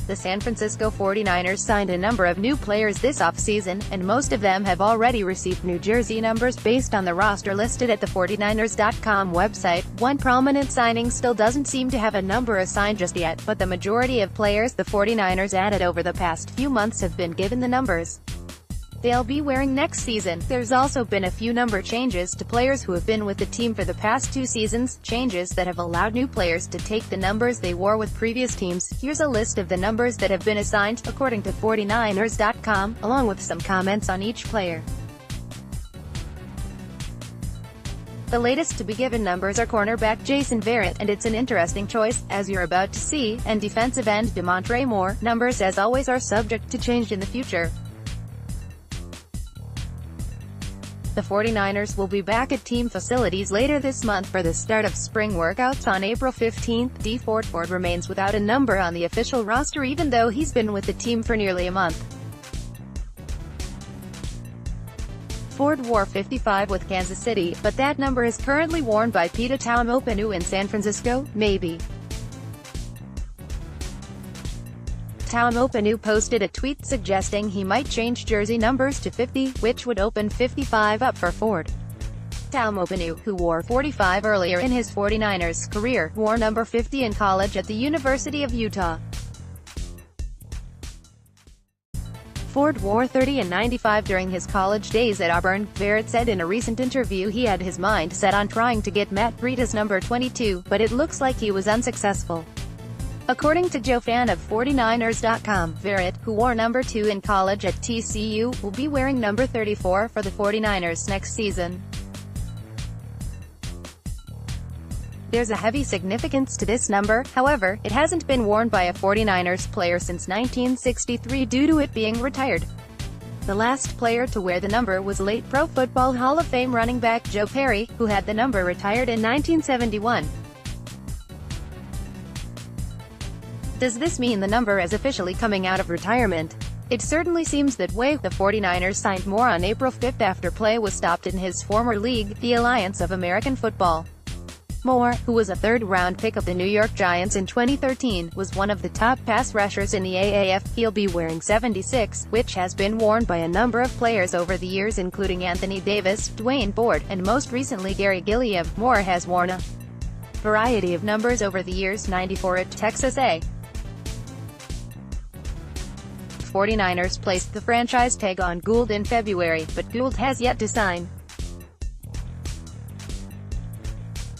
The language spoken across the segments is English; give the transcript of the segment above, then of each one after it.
The San Francisco 49ers signed a number of new players this offseason, and most of them have already received new jersey numbers based on the roster listed at the 49ers.com website. One prominent signing still doesn't seem to have a number assigned just yet, but the majority of players the 49ers added over the past few months have been given the numbers they'll be wearing next season. There's also been a few number changes to players who have been with the team for the past 2 seasons, changes that have allowed new players to take the numbers they wore with previous teams. Here's a list of the numbers that have been assigned, according to 49ers.com, along with some comments on each player. The latest to be given numbers are cornerback Jason Verrett, and it's an interesting choice, as you're about to see, and defensive end DeMontre Moore. Numbers, as always, are subject to change in the future. The 49ers will be back at team facilities later this month for the start of spring workouts on April 15. Ford remains without a number on the official roster even though he's been with the team for nearly a month. Ford wore 55 with Kansas City, but that number is currently worn by Pita Taumopenu in San Francisco. Maybe Taumopenu posted a tweet suggesting he might change jersey numbers to 50, which would open 55 up for Ford. Taumopenu, who wore 45 earlier in his 49ers career, wore number 50 in college at the University of Utah. Ford wore 30 and 95 during his college days at Auburn. Verrett said in a recent interview he had his mind set on trying to get Matt Breida's number 22, but it looks like he was unsuccessful. According to Joe Fan of 49ers.com, Verrett, who wore number 2 in college at TCU, will be wearing number 34 for the 49ers next season. There's a heavy significance to this number, however, it hasn't been worn by a 49ers player since 1963 due to it being retired. The last player to wear the number was late Pro Football Hall of Fame running back Joe Perry, who had the number retired in 1971. Does this mean the number is officially coming out of retirement? It certainly seems that way. The 49ers signed Moore on April 5 after play was stopped in his former league, the Alliance of American Football. Moore, who was a third-round pick of the New York Giants in 2013, was one of the top pass rushers in the AAF. He'll be wearing 76, which has been worn by a number of players over the years including Anthony Davis, Dwayne Board, and most recently Gary Gilliam. Moore has worn a variety of numbers over the years. 94 at Texas A. 49ers placed the franchise tag on Gould in February, but Gould has yet to sign.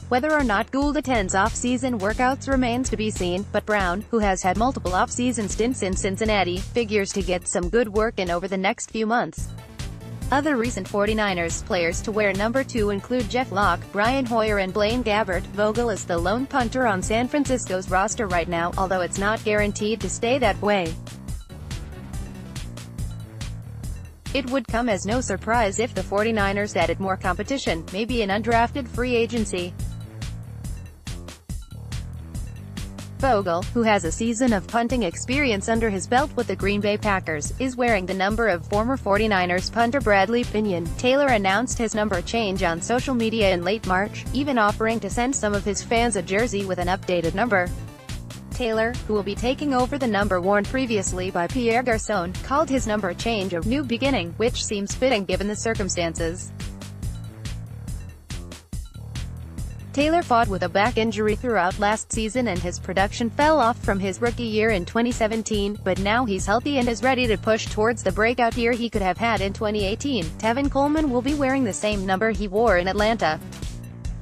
Whether or not Gould attends off-season workouts remains to be seen, but Brown, who has had multiple off-season stints in Cincinnati, figures to get some good work in over the next few months. Other recent 49ers players to wear number 2 include Jeff Locke, Brian Hoyer and Blaine Gabbert. Vogel is the lone punter on San Francisco's roster right now, although it's not guaranteed to stay that way. It would come as no surprise if the 49ers added more competition, maybe in undrafted free agency. Vogel, who has a season of punting experience under his belt with the Green Bay Packers, is wearing the number of former 49ers punter Bradley Pinion. Taylor announced his number change on social media in late March, even offering to send some of his fans a jersey with an updated number. Taylor, who will be taking over the number worn previously by Pierre Garçon, called his number change a new beginning, which seems fitting given the circumstances. Taylor fought with a back injury throughout last season and his production fell off from his rookie year in 2017, but now he's healthy and is ready to push towards the breakout year he could have had in 2018. Tevin Coleman will be wearing the same number he wore in Atlanta.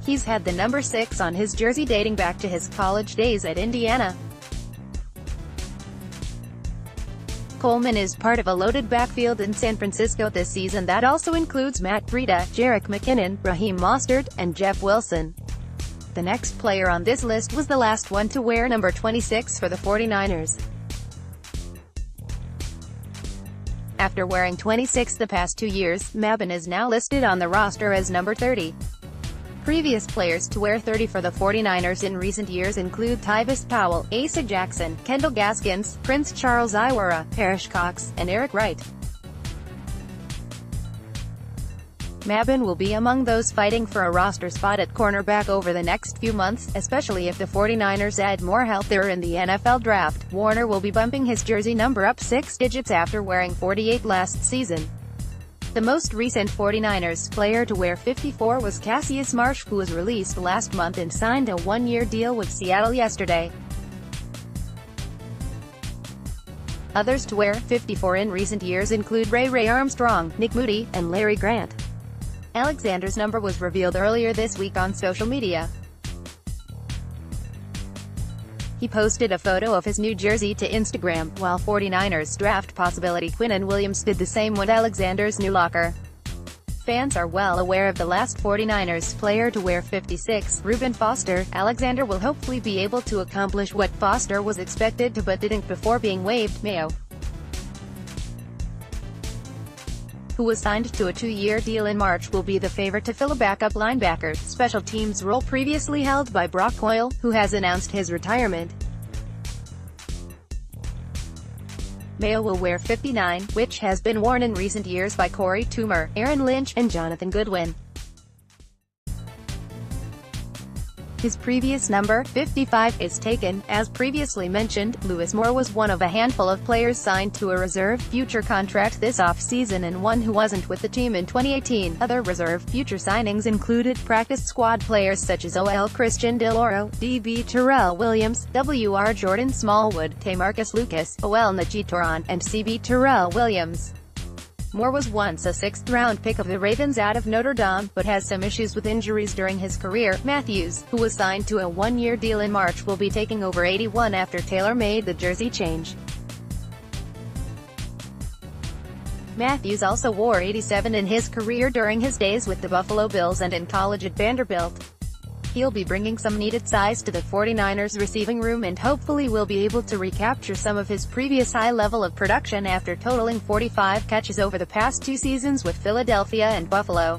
He's had the number 6 on his jersey dating back to his college days at Indiana. Coleman is part of a loaded backfield in San Francisco this season that also includes Matt Breida, Jerick McKinnon, Raheem Mostert, and Jeff Wilson. The next player on this list was the last one to wear number 26 for the 49ers. After wearing 26 the past 2 years, Mabin is now listed on the roster as number 30. Previous players to wear 30 for the 49ers in recent years include Tyvis Powell, Asa Jackson, Kendall Gaskins, Prince Charles Iwara, Parrish Cox, and Eric Wright. Mabin will be among those fighting for a roster spot at cornerback over the next few months, especially if the 49ers add more help there in the NFL draft. Warner will be bumping his jersey number up 6 digits after wearing 48 last season. The most recent 49ers player to wear 54 was Cassius Marsh, who was released last month and signed a one-year deal with Seattle yesterday. Others to wear 54 in recent years include Ray Armstrong, Nick Moody, and Larry Grant. Alexander's number was revealed earlier this week on social media. He posted a photo of his new jersey to Instagram, while 49ers draft possibility Quinnen Williams did the same with Alexander's new locker. Fans are well aware of the last 49ers player to wear 56, Reuben Foster. Alexander will hopefully be able to accomplish what Foster was expected to but didn't before being waived. Mayo, who was signed to a 2-year deal in March, will be the favorite to fill a backup linebacker special teams role previously held by Brock Coyle, who has announced his retirement. Mayo will wear 59, which has been worn in recent years by Corey Toomer, Aaron Lynch, and Jonathan Goodwin. His previous number, 55, is taken. As previously mentioned, Lewis Moore was one of a handful of players signed to a reserve future contract this off-season and one who wasn't with the team in 2018. Other reserve future signings included practice squad players such as OL Christian DeLauro, DB Terrell Williams, WR Jordan Smallwood, Tamarcus Lucas, OL Najee Toran, and CB Terrell Williams. Moore was once a 6th-round pick of the Ravens out of Notre Dame, but has some issues with injuries during his career. Matthews, who was signed to a one-year deal in March, will be taking over 81 after Taylor made the jersey change. Matthews also wore 87 in his career during his days with the Buffalo Bills and in college at Vanderbilt. He'll be bringing some needed size to the 49ers receiving room and hopefully will be able to recapture some of his previous high level of production after totaling 45 catches over the past 2 seasons with Philadelphia and Buffalo.